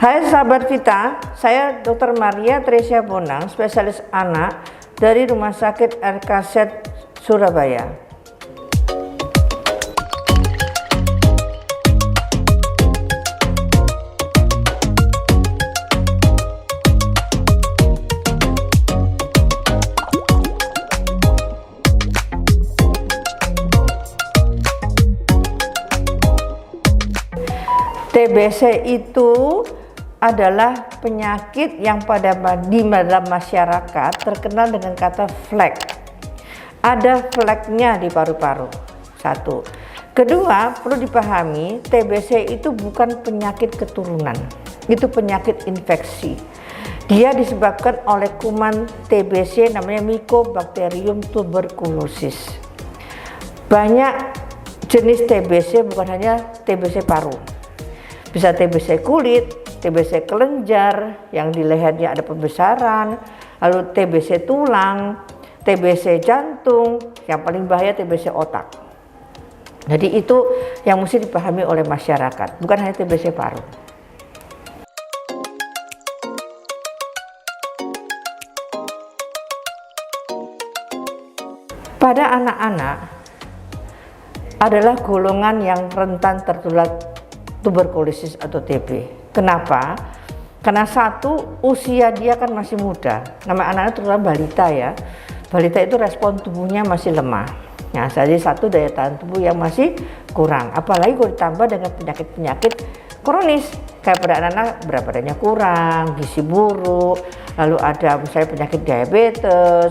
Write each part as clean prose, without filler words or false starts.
Hai sahabat Vita, saya Dr. Maria Tresia Bonang, spesialis anak dari Rumah Sakit RKZ Surabaya. TBC itu adalah penyakit yang di dalam masyarakat terkenal dengan kata flek. Ada fleknya di paru-paru. Satu. Kedua, perlu dipahami, TBC itu bukan penyakit keturunan. Itu penyakit infeksi. Dia disebabkan oleh kuman TBC namanya Mycobacterium tuberculosis. Banyak jenis TBC, bukan hanya TBC paru. Bisa TBC kulit, TBC kelenjar yang di lehernya ada pembesaran, lalu TBC tulang, TBC jantung, yang paling bahaya TBC otak. Jadi itu yang mesti dipahami oleh masyarakat, bukan hanya TBC paru. Pada anak-anak adalah golongan yang rentan tertular tuberkulosis atau TB. Kenapa? Karena satu, usia dia kan masih muda. Nama anak-anak terutama balita ya. Balita itu respon tubuhnya masih lemah. Nah, jadi satu, daya tahan tubuh yang masih kurang. Apalagi kalau ditambah dengan penyakit-penyakit kronis. Kayak pada anak-anak berat badannya kurang, gizi buruk, lalu ada misalnya penyakit diabetes,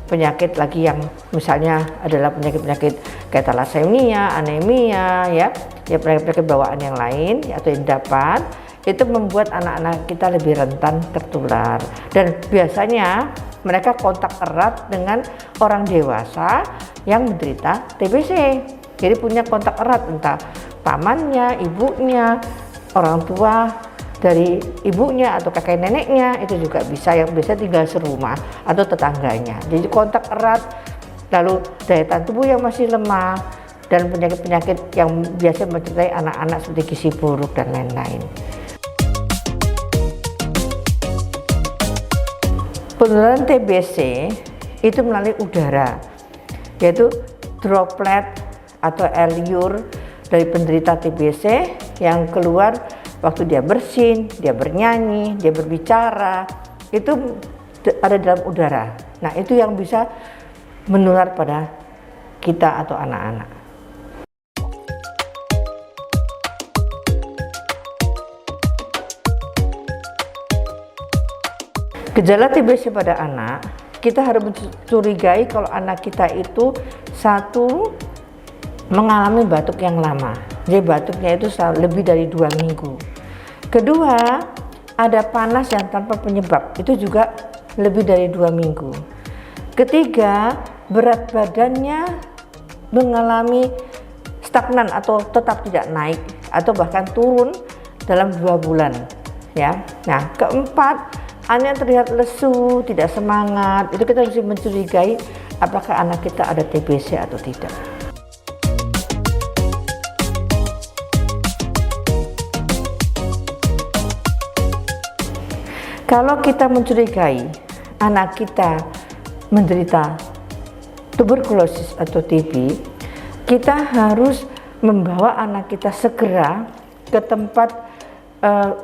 penyakit lagi yang misalnya adalah penyakit-penyakit kayak thalassemia, anemia, ya penyakit-penyakit bawaan yang lain atau yang dapat itu membuat anak-anak kita lebih rentan tertular. Dan biasanya mereka kontak erat dengan orang dewasa yang menderita TBC. Jadi punya kontak erat entah pamannya, ibunya, orang tua dari ibunya atau kakek neneknya, itu juga bisa, yang biasa tinggal serumah atau tetangganya. Jadi kontak erat, lalu daya tahan tubuh yang masih lemah, dan penyakit-penyakit yang biasa mencintai anak-anak seperti gizi buruk dan lain-lain. Penularan TBC itu melalui udara, yaitu droplet atau air liur dari penderita TBC yang keluar waktu dia bersin, dia bernyanyi, dia berbicara, itu ada dalam udara. Nah, itu yang bisa menular pada kita atau anak-anak. Gejala TBC pada anak, kita harus mencurigai kalau anak kita itu satu, mengalami batuk yang lama. Jadi batuknya itu lebih dari 2 minggu. Kedua, ada panas yang tanpa penyebab, itu juga lebih dari 2 minggu. Ketiga, berat badannya mengalami stagnan atau tetap tidak naik atau bahkan turun dalam 2 bulan. Ya. Nah, keempat, anak terlihat lesu, tidak semangat. Itu kita harus mencurigai apakah anak kita ada TBC atau tidak. Kalau kita mencurigai anak kita menderita tuberkulosis atau TB, kita harus membawa anak kita segera ke tempat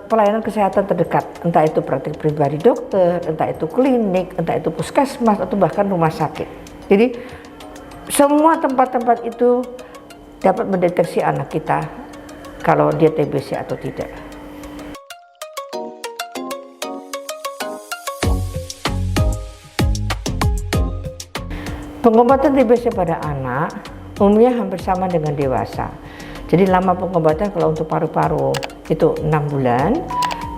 pelayanan kesehatan terdekat, entah itu praktik pribadi dokter, entah itu klinik, entah itu puskesmas, atau bahkan rumah sakit. Jadi semua tempat-tempat itu dapat mendeteksi anak kita kalau dia TBC atau tidak. Pengobatan TBC pada anak umumnya hampir sama dengan dewasa. Jadi lama pengobatan kalau untuk paru-paru itu 6 bulan.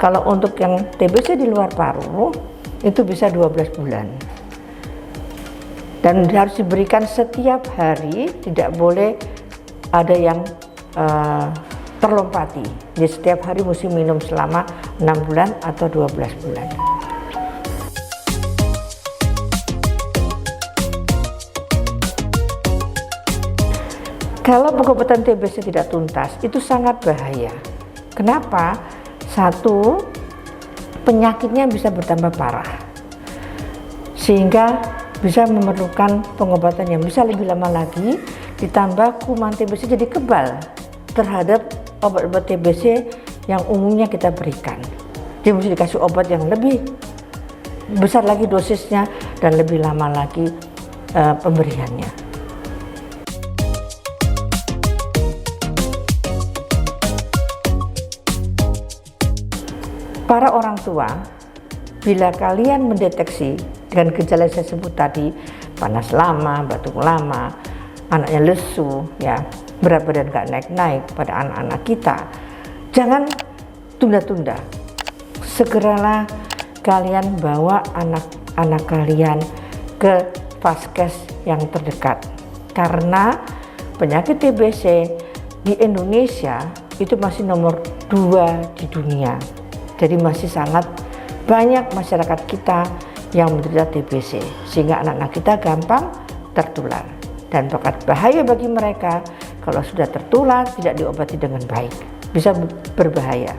Kalau untuk yang TBC di luar paru itu bisa 12 bulan. Dan harus diberikan setiap hari, tidak boleh ada yang terlompati. Jadi setiap hari mesti minum selama 6 bulan atau 12 bulan. Kalau pengobatan TBC tidak tuntas, itu sangat bahaya. Kenapa? Satu, penyakitnya bisa bertambah parah sehingga bisa memerlukan pengobatan yang bisa lebih lama lagi, ditambah kuman TBC jadi kebal terhadap obat-obat TBC yang umumnya kita berikan. Dia mesti dikasih obat yang lebih besar lagi dosisnya dan lebih lama lagi pemberiannya. Para orang tua, bila kalian mendeteksi dengan gejala yang saya sebut tadi, panas lama, batuk lama, anaknya lesu, ya, berat badan gak naik-naik pada anak-anak kita, jangan tunda-tunda. Segeralah kalian bawa anak-anak kalian ke vaskes yang terdekat, karena penyakit TBC di Indonesia itu masih nomor 2 di dunia. Jadi masih sangat banyak masyarakat kita yang menderita TBC, sehingga anak-anak kita gampang tertular dan bahaya bagi mereka kalau sudah tertular tidak diobati dengan baik, bisa berbahaya.